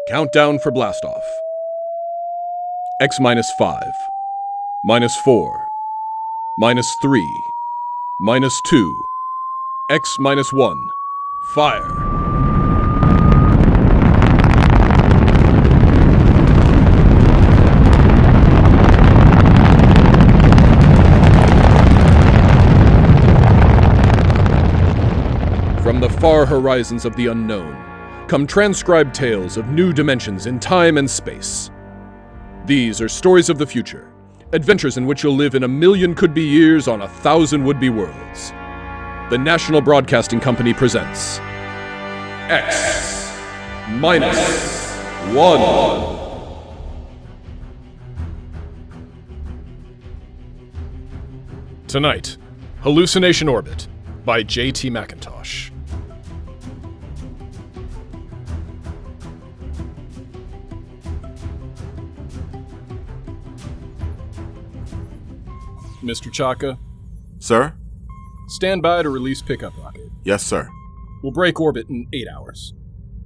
Countdown for blastoff. X minus 5, minus 4, minus 3, minus 2, X minus 1. Fire. From the far horizons of the unknown come transcribed tales of new dimensions in time and space. These are stories of the future, adventures in which you'll live in 1,000,000 could-be years on 1,000 would-be worlds. The National Broadcasting Company presents X minus 1. Tonight, Hallucination Orbit by J.T. McIntosh. Mr. Chaka? Sir? Stand by to release pickup rocket. Yes, sir. We'll break orbit in 8 hours.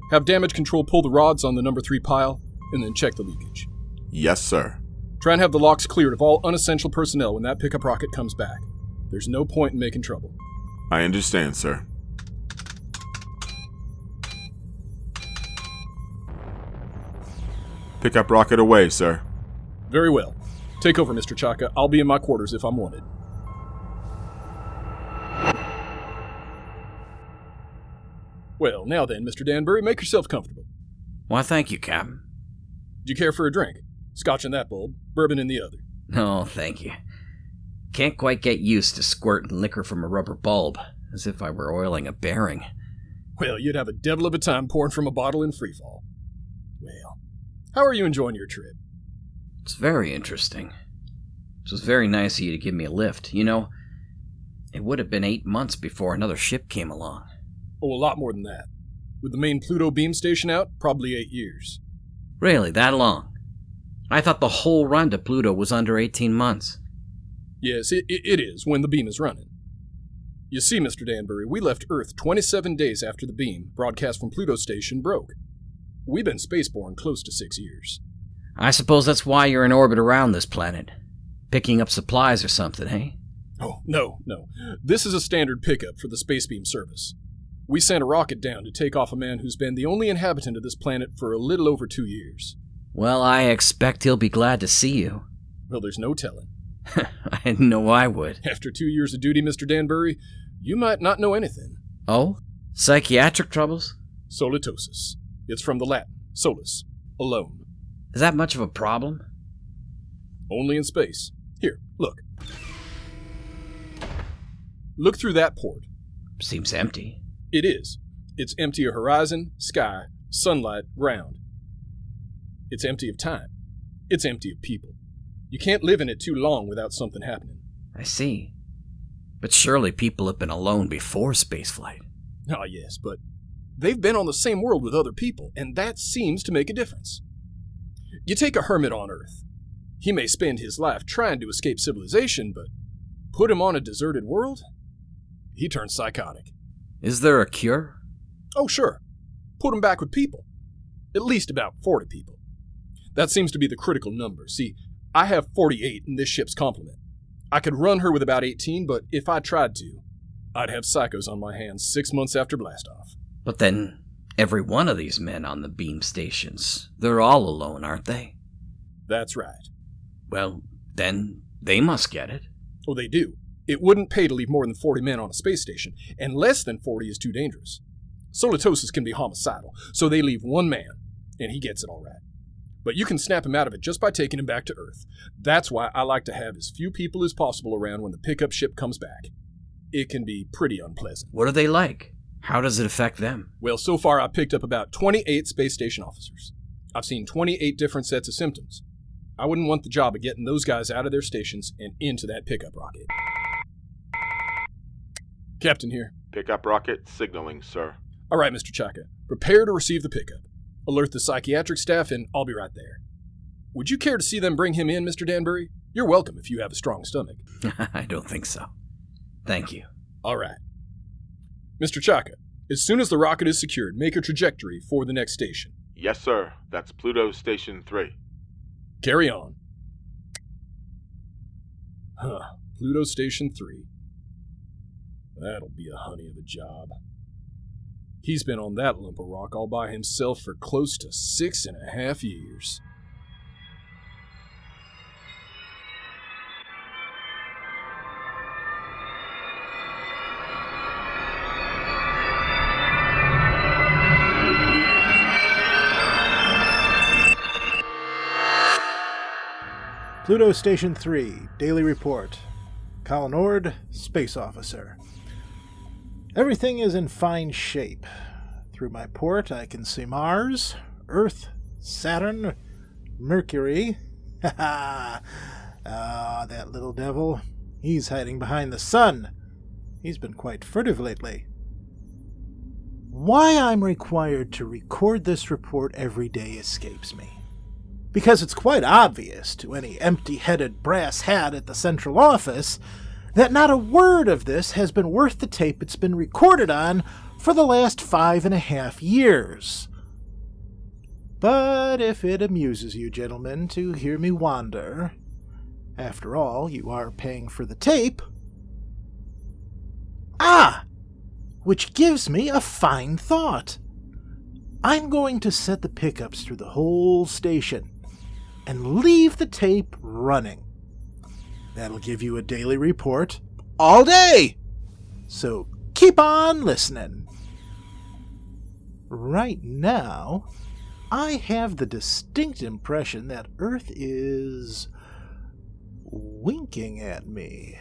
Have damage control pull the rods on the number 3 pile, and then check the leakage. Yes, sir. Try and have the locks cleared of all unessential personnel when that pickup rocket comes back. There's no point in making trouble. I understand, sir. Pickup rocket away, sir. Very well. Take over, Mr. Chaka. I'll be in my quarters if I'm wanted. Well, now then, Mr. Danbury, make yourself comfortable. Why, thank you, Captain. Do you care for a drink? Scotch in that bulb, bourbon in the other. No, thank you. Can't quite get used to squirting liquor from a rubber bulb, as if I were oiling a bearing. Well, you'd have a devil of a time pouring from a bottle in freefall. Well, how are you enjoying your trip? It's very interesting. It was very nice of you to give me a lift. You know, it would have been 8 months before another ship came along. Oh, a lot more than that. With the main Pluto beam station out, probably 8 years. Really, that long? I thought the whole run to Pluto was under 18 months. Yes, it is, when the beam is running. You see, Mr. Danbury, we left Earth 27 days after the beam, broadcast from Pluto station, broke. We've been spaceborne close to 6 years. I suppose that's why you're in orbit around this planet. Picking up supplies or something, eh? Oh, no. This is a standard pickup for the space beam service. We sent a rocket down to take off a man who's been the only inhabitant of this planet for a little over 2 years. Well, I expect he'll be glad to see you. Well, there's no telling. I know I would. After 2 years of duty, Mr. Danbury, you might not know anything. Oh? Psychiatric troubles? Solitosis. It's from the Latin, solus, alone. Is that much of a problem? Only in space. Here, look. Look through that port. Seems empty. It is. It's empty of horizon, sky, sunlight, ground. It's empty of time. It's empty of people. You can't live in it too long without something happening. I see. But surely people have been alone before spaceflight. Ah, yes, but they've been on the same world with other people, and that seems to make a difference. You take a hermit on Earth. He may spend his life trying to escape civilization, but put him on a deserted world? He turns psychotic. Is there a cure? Oh, sure. Put him back with people. At least about 40 people. That seems to be the critical number. See, I have 48 in this ship's complement. I could run her with about 18, but if I tried to, I'd have psychos on my hands 6 months after blastoff. But then, every one of these men on the beam stations, they're all alone, aren't they? That's right. Well, then they must get it. Oh, they do. It wouldn't pay to leave more than 40 men on a space station, and less than 40 is too dangerous. Solitosis can be homicidal, so they leave one man, and he gets it all right. But you can snap him out of it just by taking him back to Earth. That's why I like to have as few people as possible around when the pickup ship comes back. It can be pretty unpleasant. What are they like? How does it affect them? Well, so far I've picked up about 28 space station officers. I've seen 28 different sets of symptoms. I wouldn't want the job of getting those guys out of their stations and into that pickup rocket. Captain here. Pickup rocket signaling, sir. All right, Mr. Chaka. Prepare to receive the pickup. Alert the psychiatric staff, and I'll be right there. Would you care to see them bring him in, Mr. Danbury? You're welcome if you have a strong stomach. I don't think so. Thank you. All right. Mr. Chaka, as soon as the rocket is secured, make a trajectory for the next station. Yes, sir. That's Pluto Station 3. Carry on. Pluto Station 3. That'll be a honey of a job. He's been on that lump of rock all by himself for close to 6.5 years. Pluto Station 3, Daily Report. Colin Ord, Space Officer. Everything is in fine shape. Through my port, I can see Mars, Earth, Saturn, Mercury. Ha ha! Ah, that little devil. He's hiding behind the sun. He's been quite furtive lately. Why I'm required to record this report every day escapes me. Because it's quite obvious to any empty-headed brass hat at the central office that not a word of this has been worth the tape it's been recorded on for the last 5.5 years. But if it amuses you, gentlemen, to hear me wander, after all, you are paying for the tape. Which gives me a fine thought. I'm going to set the pickups through the whole station and leave the tape running. That'll give you a daily report all day. So keep on listening. Right now, I have the distinct impression that Earth is winking at me.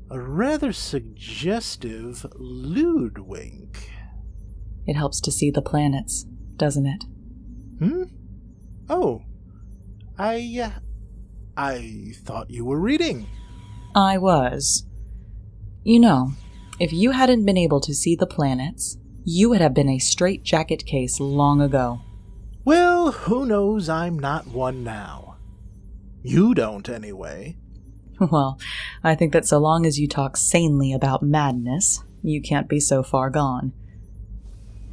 A rather suggestive lewd wink. It helps to see the planets, doesn't it? Oh, I thought you were reading. I was. You know, if you hadn't been able to see the planets, you would have been a straitjacket case long ago. Well, who knows, I'm not one now. You don't, anyway. Well, I think that so long as you talk sanely about madness, you can't be so far gone.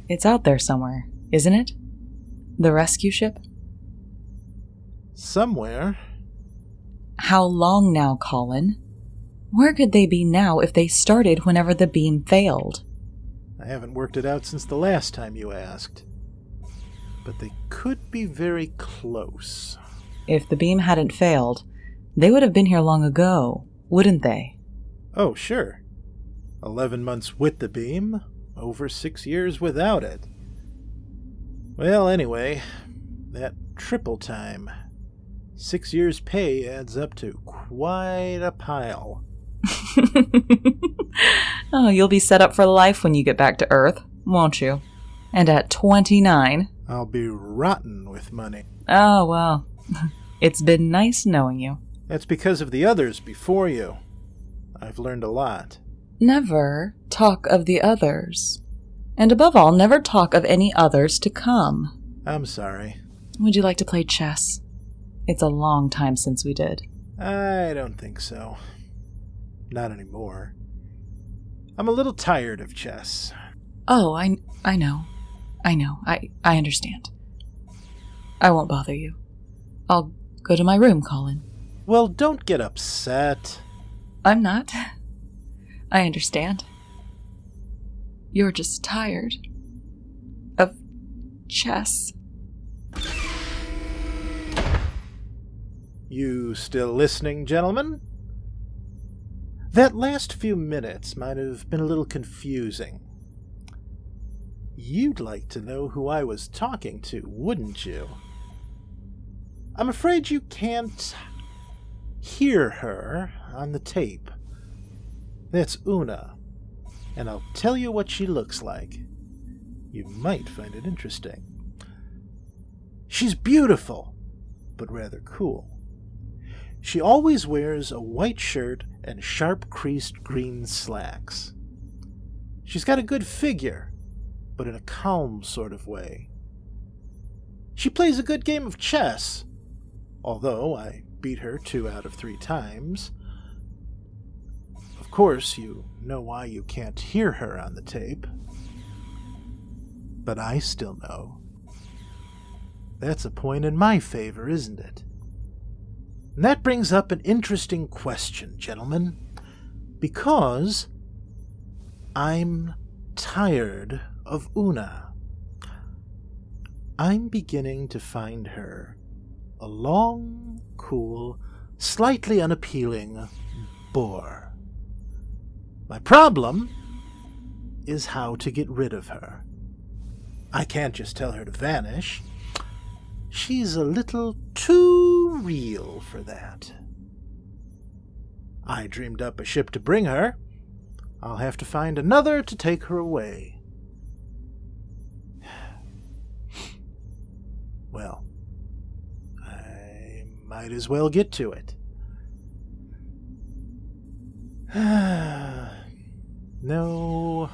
It's out there somewhere, isn't it? The rescue ship? Somewhere. How long now, Colin? Where could they be now if they started whenever the beam failed? I haven't worked it out since the last time you asked. But they could be very close. If the beam hadn't failed, they would have been here long ago, wouldn't they? Oh, sure. 11 months with the beam, over 6 years without it. Well, anyway, that triple time. 6 years' pay adds up to quite a pile. Oh, you'll be set up for life when you get back to Earth, won't you? And at 29... I'll be rotten with money. Oh, well, it's been nice knowing you. That's because of the others before you. I've learned a lot. Never talk of the others. And above all, never talk of any others to come. I'm sorry. Would you like to play chess? It's a long time since we did. I don't think so. Not anymore. I'm a little tired of chess. Oh, I know. I understand. I won't bother you. I'll go to my room, Colin. Well, don't get upset. I'm not. I understand. You're just tired of chess. You still listening, gentlemen? That last few minutes might have been a little confusing. You'd like to know who I was talking to, wouldn't you? I'm afraid you can't hear her on the tape. That's Una, and I'll tell you what she looks like. You might find it interesting. She's beautiful, but rather cool. She always wears a white shirt and sharp-creased green slacks. She's got a good figure, but in a calm sort of way. She plays a good game of chess, although I beat her 2 out of 3 times. Of course, you know why you can't hear her on the tape. But I still know. That's a point in my favor, isn't it? And that brings up an interesting question, gentlemen, because I'm tired of Una. I'm beginning to find her a long, cool, slightly unappealing bore. My problem is how to get rid of her. I can't just tell her to vanish. She's a little too real for that. I dreamed up a ship to bring her. I'll have to find another to take her away. Well, I might as well get to it. No,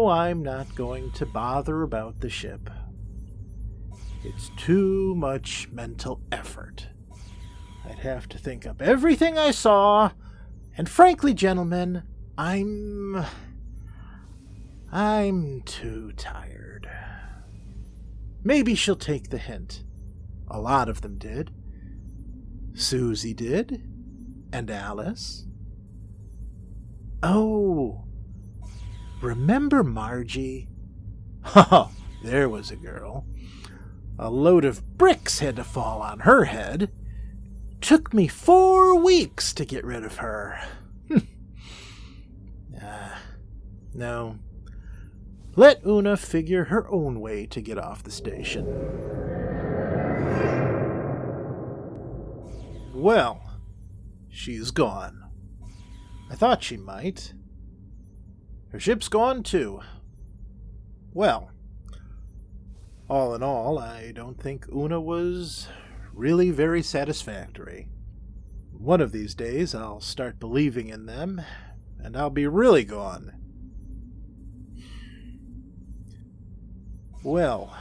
I'm not going to bother about the ship. It's too much mental effort. I'd have to think up everything I saw, and frankly, gentlemen, I'm too tired. Maybe she'll take the hint. A lot of them did. Susie did, and Alice. Oh, remember Margie? Oh, there was a girl. A load of bricks had to fall on her head. Took me 4 weeks to get rid of her. No. Let Una figure her own way to get off the station. Well, she's gone. I thought she might. Her ship's gone too. Well, all in all, I don't think Una was really very satisfactory. One of these days I'll start believing in them, and I'll be really gone. Well,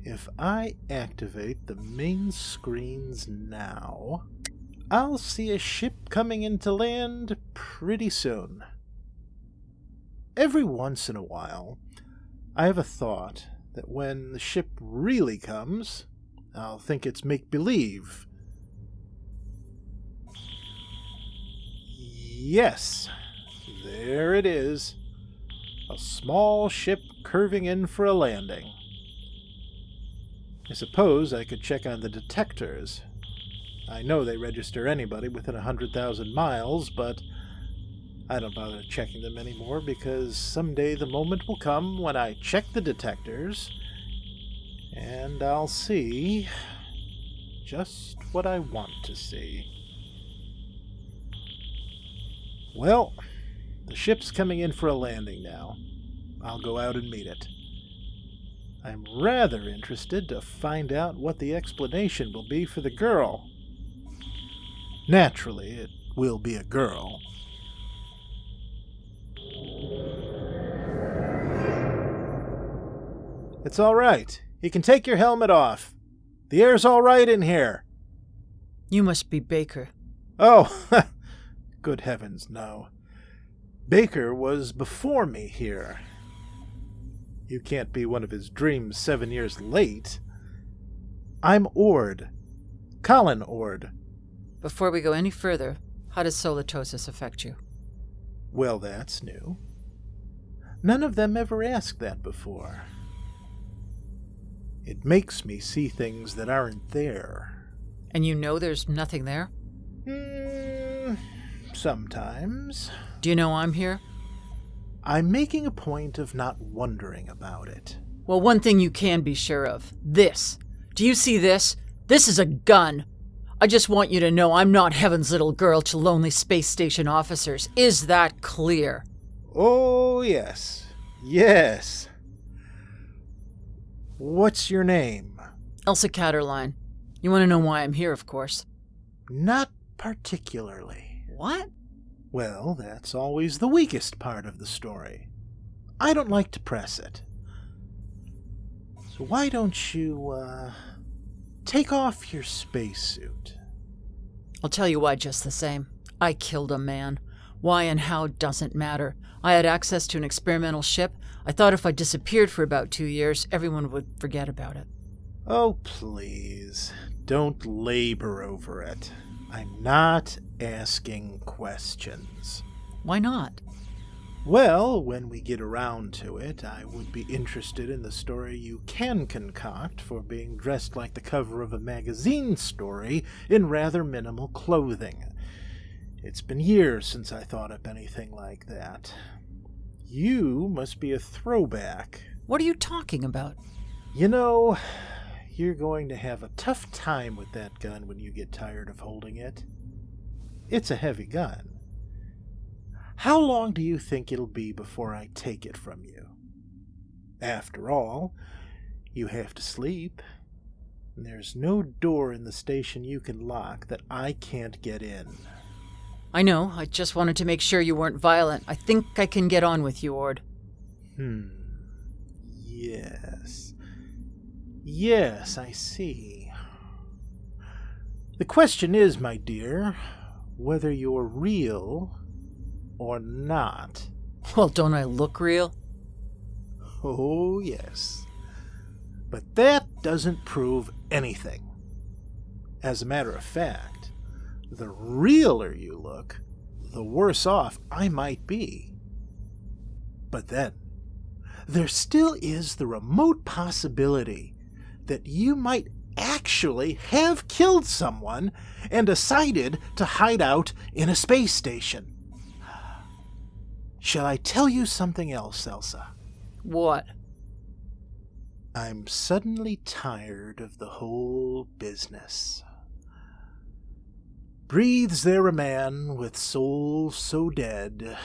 if I activate the main screens now, I'll see a ship coming into land pretty soon. Every once in a while, I have a thought that when the ship really comes, I'll think it's make-believe. Yes, there it is. A small ship curving in for a landing. I suppose I could check on the detectors. I know they register anybody within 100,000 miles, but I don't bother checking them anymore because someday the moment will come when I check the detectors and I'll see just what I want to see. Well, the ship's coming in for a landing now. I'll go out and meet it. I'm rather interested to find out what the explanation will be for the girl. Naturally, it will be a girl. It's all right. You can take your helmet off. The air's all right in here. You must be Baker. Oh, good heavens, no. Baker was before me here. You can't be one of his dreams 7 years late. I'm Ord. Colin Ord. Before we go any further, how does solitosis affect you? Well, that's new. None of them ever asked that before. It makes me see things that aren't there. And you know there's nothing there? Sometimes. Do you know I'm here? I'm making a point of not wondering about it. Well, one thing you can be sure of. This. Do you see this? This is a gun. I just want you to know I'm not heaven's little girl to lonely space station officers. Is that clear? Oh, yes. Yes. What's your name? Elsa Catterline. You want to know why I'm here, of course. Not particularly. What? Well, that's always the weakest part of the story. I don't like to press it. So why don't you, take off your spacesuit? I'll tell you why just the same. I killed a man. Why and how doesn't matter. I had access to an experimental ship. I thought if I disappeared for about 2 years, everyone would forget about it. Oh, please, don't labor over it. I'm not asking questions. Why not? Well, when we get around to it, I would be interested in the story you can concoct for being dressed like the cover of a magazine story in rather minimal clothing. It's been years since I thought up anything like that. You must be a throwback. What are you talking about? You know, you're going to have a tough time with that gun when you get tired of holding it. It's a heavy gun. How long do you think it'll be before I take it from you? After all, you have to sleep. And there's no door in the station you can lock that I can't get in. I know, I just wanted to make sure you weren't violent. I think I can get on with you, Ord. Yes. Yes, I see. The question is, my dear, whether you're real or not. Well, don't I look real? Oh, yes. But that doesn't prove anything. As a matter of fact, the realer you look, the worse off I might be. But then, there still is the remote possibility that you might actually have killed someone and decided to hide out in a space station. Shall I tell you something else, Elsa? What? I'm suddenly tired of the whole business. Breathes there a man with soul so dead?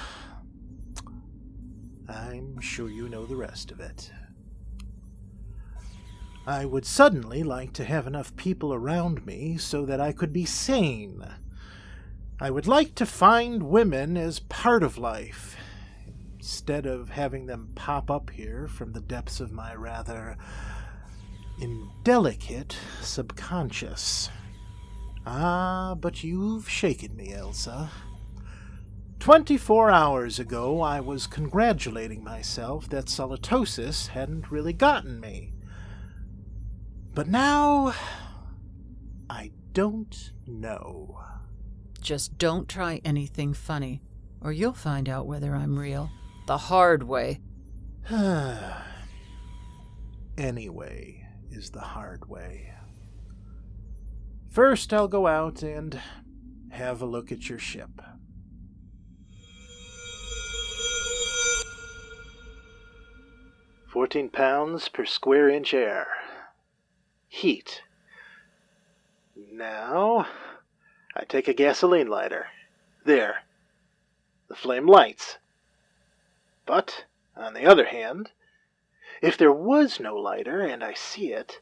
I'm sure you know the rest of it. I would suddenly like to have enough people around me so that I could be sane. I would like to find women as part of life, instead of having them pop up here from the depths of my rather indelicate subconscious. Ah, but you've shaken me, Elsa. 24 hours ago, I was congratulating myself that solitosis hadn't really gotten me. But now, I don't know. Just don't try anything funny, or you'll find out whether I'm real. The hard way. Anyway is the hard way. First, I'll go out and have a look at your ship. £14 per square inch air. Heat. Now, I take a gasoline lighter. There. The flame lights. But, on the other hand, if there was no lighter and I see it,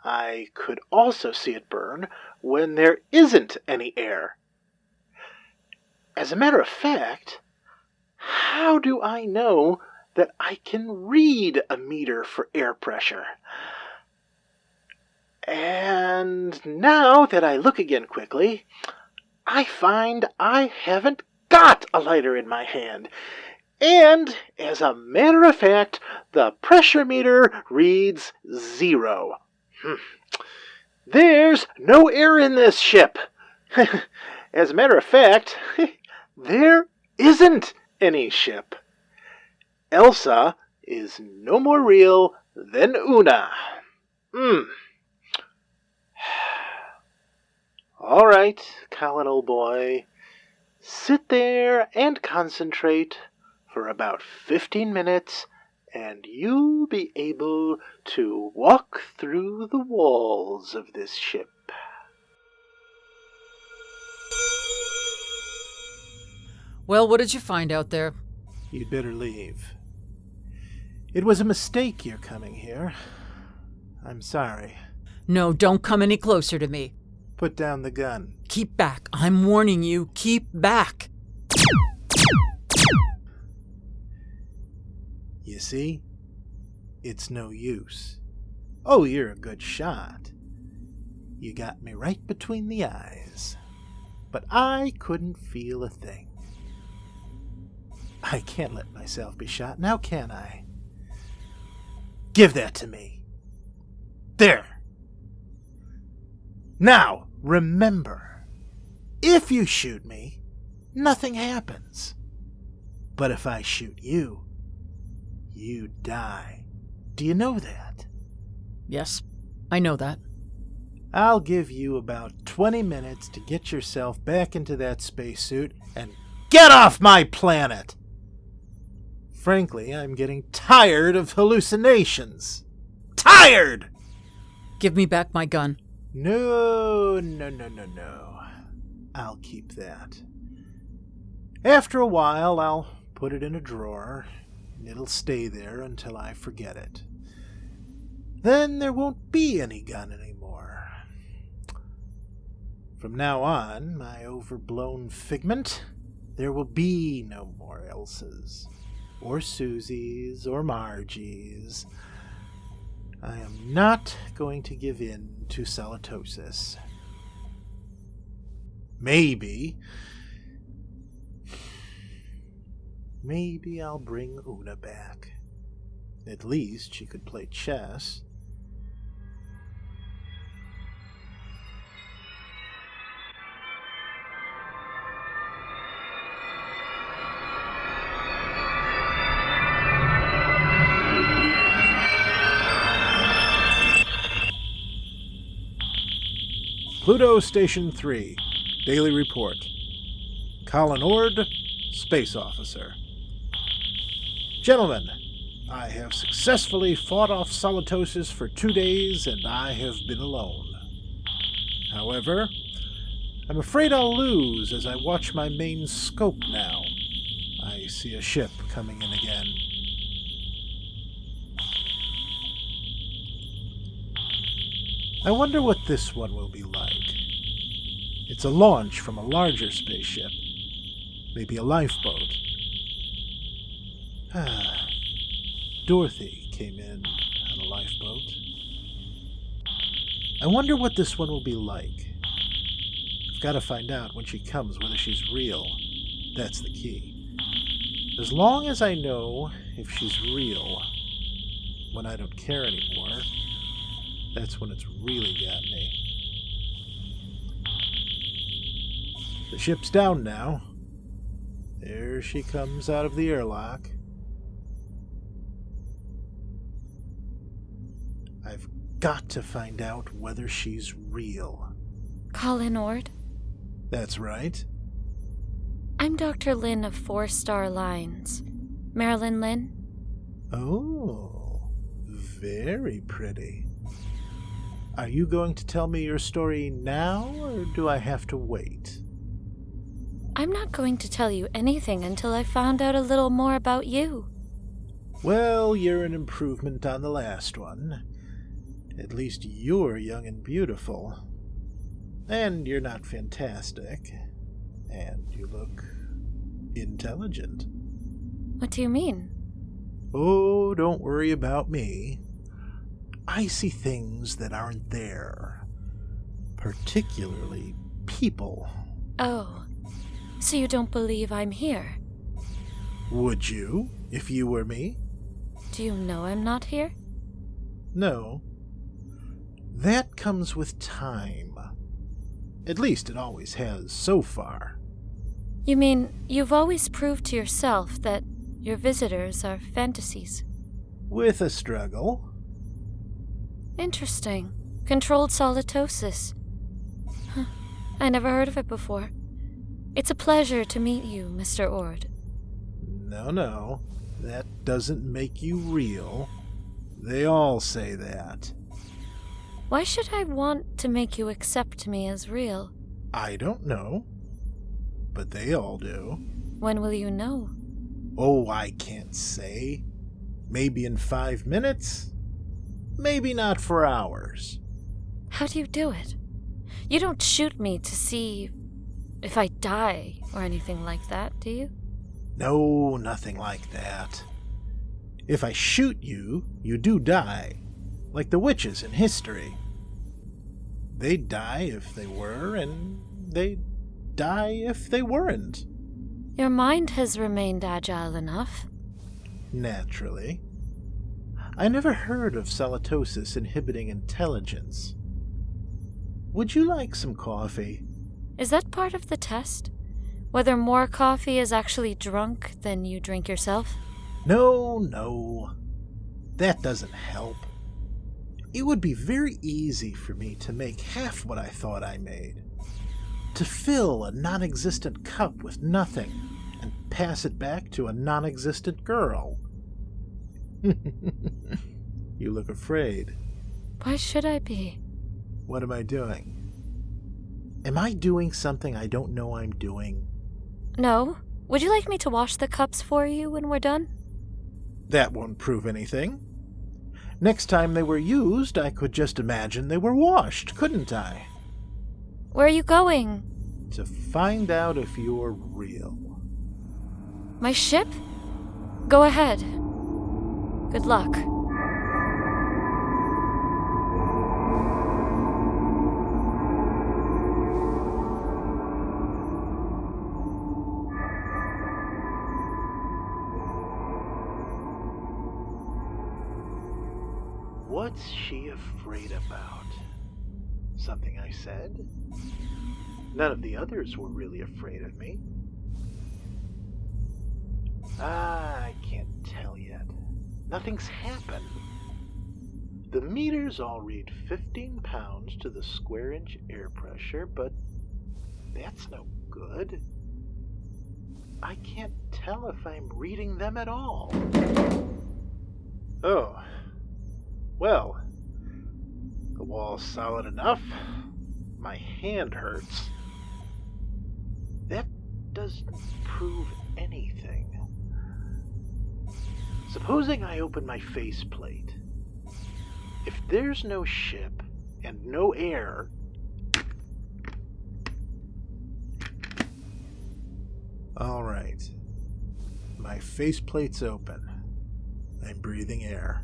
I could also see it burn when there isn't any air. As a matter of fact, how do I know that I can read a meter for air pressure? And now that I look again quickly, I find I haven't got a lighter in my hand. And, as a matter of fact, the pressure meter reads 0. There's no air in this ship. As a matter of fact, there isn't any ship. Elsa is no more real than Una. All right, Colin, old boy. Sit there and concentrate for about 15 minutes, and you'll be able to walk through the walls of this ship. Well, what did you find out there? You'd better leave. It was a mistake your coming here. I'm sorry. No, don't come any closer to me. Put down the gun. Keep back. I'm warning you. Keep back. You see? It's no use. Oh, you're a good shot. You got me right between the eyes. But I couldn't feel a thing. I can't let myself be shot now, can I? Give that to me. There. Now, remember, if you shoot me, nothing happens. But if I shoot you, you die. Do you know that? Yes, I know that. I'll give you about 20 minutes to get yourself back into that spacesuit and get off my planet! Frankly, I'm getting tired of hallucinations. Tired! Give me back my gun. No. I'll keep that. After a while, I'll put it in a drawer. It'll stay there until I forget it. Then there won't be any gun anymore. From now on, my overblown figment, there will be no more Elses, or Susies, or Margies. I am not going to give in to salatosis. Maybe I'll bring Una back. At least she could play chess. Pluto Station 3, Daily Report. Colin Ord, Space Officer. Gentlemen, I have successfully fought off salatosis for 2 days, and I have been alone. However, I'm afraid I'll lose as I watch my main scope now. I see a ship coming in again. I wonder what this one will be like. It's a launch from a larger spaceship. Maybe a lifeboat. Dorothy came in on a lifeboat. I wonder what this one will be like. I've got to find out when she comes whether she's real. That's the key. As long as I know if she's real, when I don't care anymore, that's when it's really got me. The ship's down now. There she comes out of the airlock. I've got to find out whether she's real. Colin Ord? That's right. I'm Dr. Lynn of 4 Star Lines. Marilyn Lynn? Oh, very pretty. Are you going to tell me your story now, or do I have to wait? I'm not going to tell you anything until I found out a little more about you. Well, you're an improvement on the last one. At least you're young and beautiful. And you're not fantastic. And you look intelligent. What do you mean? Oh, don't worry about me. I see things that aren't there. Particularly people. Oh, so you don't believe I'm here? Would you, if you were me? Do you know I'm not here? No. That comes with time. At least it always has so far. You mean you've always proved to yourself that your visitors are fantasies? With a struggle. Interesting. Controlled salatosis. Huh. I never heard of it before. It's a pleasure to meet you, Mr. Ord. No. That doesn't make you real. They all say that. Why should I want to make you accept me as real? I don't know. But they all do. When will you know? Oh, I can't say. Maybe in 5 minutes? Maybe not for hours. How do you do it? You don't shoot me to see if I die or anything like that, do you? No, nothing like that. If I shoot you, you do die. Like the witches in history. They'd die if they were, and they'd die if they weren't. Your mind has remained agile enough. Naturally. I never heard of salatosis inhibiting intelligence. Would you like some coffee? Is that part of the test? Whether more coffee is actually drunk than you drink yourself? No. That doesn't help. It would be very easy for me to make half what I thought I made. To fill a non-existent cup with nothing and pass it back to a non-existent girl. You look afraid. Why should I be? What am I doing? Am I doing something I don't know I'm doing? No. Would you like me to wash the cups for you when we're done? That won't prove anything. Next time they were used, I could just imagine they were washed, couldn't I? Where are you going? To find out if you're real. My ship? Go ahead. Good luck. What's she afraid about? Something I said? None of the others were really afraid of me. I can't tell yet. Nothing's happened. The meters all read 15 pounds to the square inch air pressure, but that's no good. I can't tell if I'm reading them at all. Oh. Well, the wall's solid enough. My hand hurts. That doesn't prove anything. Supposing I open my faceplate. If there's no ship and no air... All right. My faceplate's open. I'm breathing air.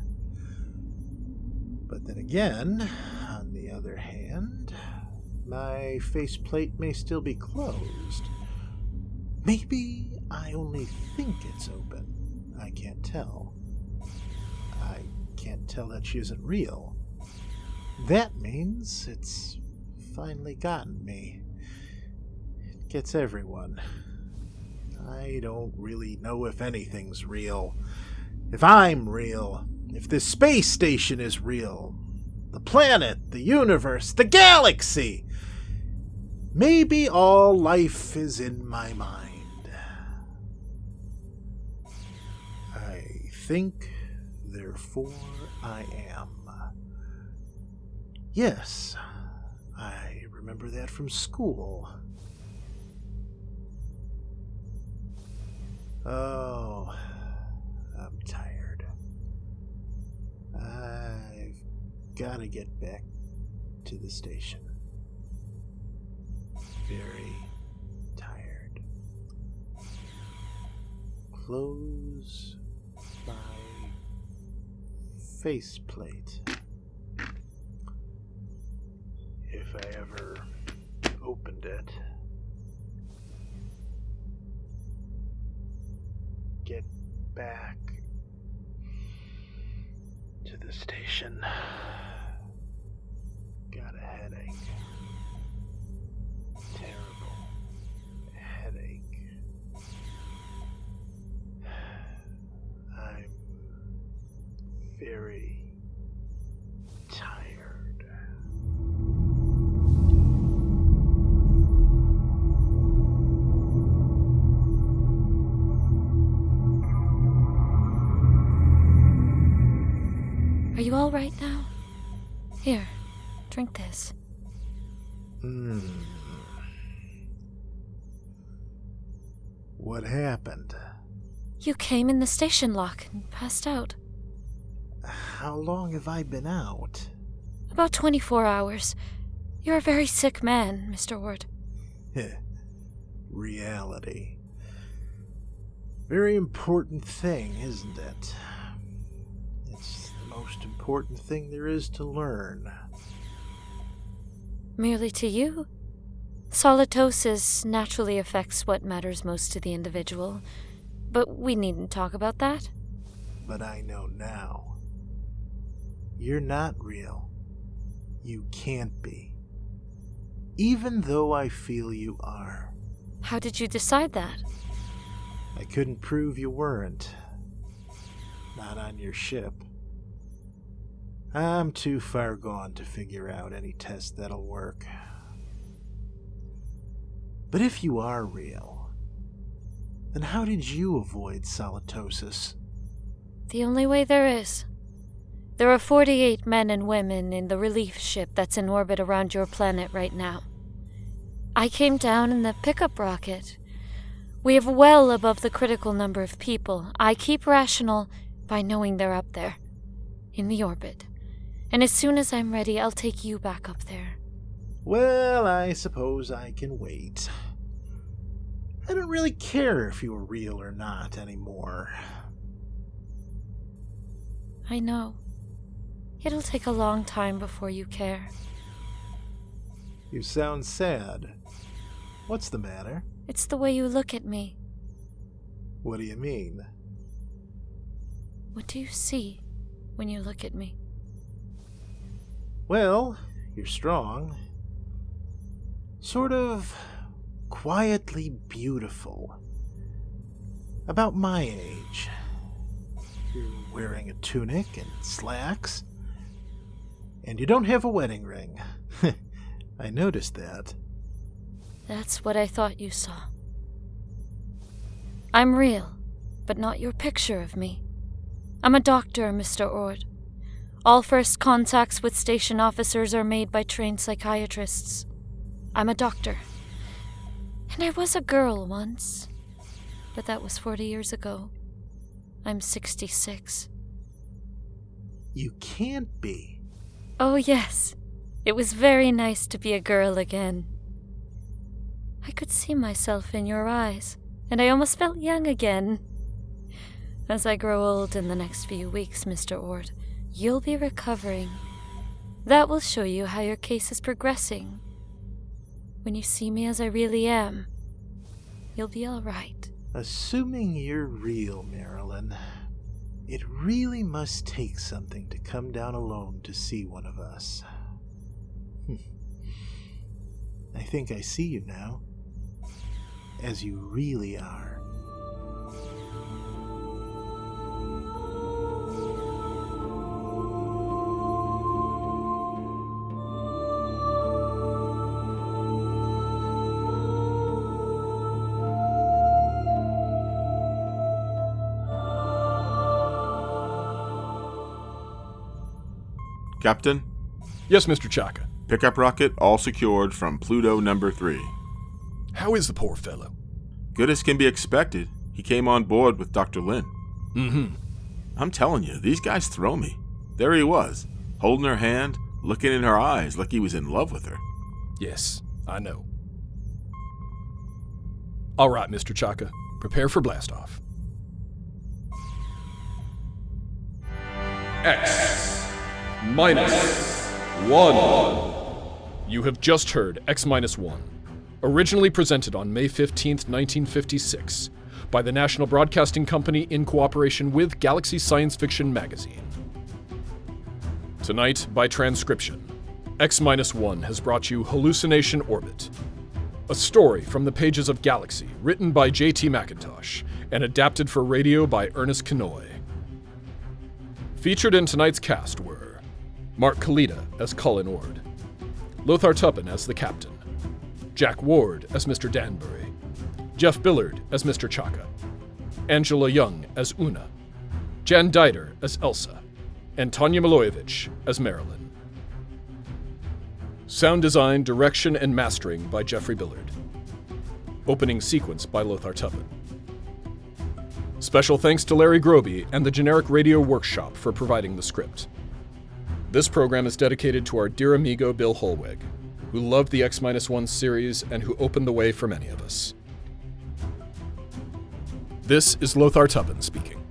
But then again, on the other hand, my faceplate may still be closed. Maybe I only think it's open. I can't tell. I can't tell that she isn't real. That means it's finally gotten me. It gets everyone. I don't really know if anything's real. If I'm real. If this space station is real, the planet, the universe, the galaxy, maybe all life is in my mind. I think, therefore I am. Yes, I remember that from school. Oh, I'm tired. I've got to get back to the station. Very tired. Close my faceplate. If I ever opened it. Get back to the station. Got a headache. Terrible headache. I'm very tired. Are you all right now? Here, drink this. What happened? You came in the station lock and passed out. How long have I been out? About 24 hours. You're a very sick man, Mr. Ward. Reality. Very important thing, isn't it? It's the most important thing there is to learn. Merely to you? Solitosis naturally affects what matters most to the individual, but we needn't talk about that. But I know now. You're not real. You can't be. even though I feel you are. How did you decide that? I couldn't prove you weren't. Not on your ship. I'm too far gone to figure out any test that'll work. But if you are real, then how did you avoid solitosis? The only way there is. There are 48 men and women in the relief ship that's in orbit around your planet right now. I came down in the pickup rocket. We have well above the critical number of people. I keep rational by knowing they're up there, in the orbit. And as soon as I'm ready, I'll take you back up there. Well, I suppose I can wait. I don't really care if you were real or not anymore. I know. It'll take a long time before you care. You sound sad. What's the matter? It's the way you look at me. What do you mean? What do you see when you look at me? Well, you're strong. Sort of quietly beautiful. About my age. You're wearing a tunic and slacks. And you don't have a wedding ring. I noticed that. That's what I thought you saw. I'm real, but not your picture of me. I'm a doctor, Mr. Ord. All first contacts with station officers are made by trained psychiatrists. I'm a doctor. And I was a girl once, but that was 40 years ago. I'm 66. You can't be. Oh, yes. It was very nice to be a girl again. I could see myself in your eyes, and I almost felt young again. As I grow old in the next few weeks, Mr. Ord, you'll be recovering. That will show you how your case is progressing. When you see me as I really am, you'll be all right. Assuming you're real, Marilyn, it really must take something to come down alone to see one of us. I think I see you now, as you really are. Captain, Yes, Mr. Chaka. pickup rocket all secured from Pluto number 3. How is the poor fellow? Good as can be expected. He came on board with Dr. Lin. Mm-hmm. I'm telling you, these guys throw me. There he was, holding her hand, looking in her eyes like he was in love with her. Yes, I know. All right, Mr. Chaka. Prepare for blastoff. X-1. You have just heard X-1, originally presented on May 15th, 1956, by the National Broadcasting Company in cooperation with Galaxy Science Fiction magazine. Tonight, by transcription, X-1 has brought you Hallucination Orbit, a story from the pages of Galaxy, written by J.T. McIntosh and adapted for radio by Ernest Kenoy. Featured in tonight's cast were Mark Kalita as Colin Ord, Lothar Tuppen as the Captain, Jack Ward as Mr. Danbury, Jeff Billard as Mr. Chaka, Angela Young as Una, Jan Dieter as Elsa, and Tanya Milojevic as Marilyn. Sound design, direction, and mastering by Jeffrey Billard. Opening sequence by Lothar Tuppen. Special thanks to Larry Groby and the Generic Radio Workshop for providing the script. This program is dedicated to our dear amigo Bill Holweg, who loved the X-1 series and who opened the way for many of us. This is Lothar Tuppen speaking.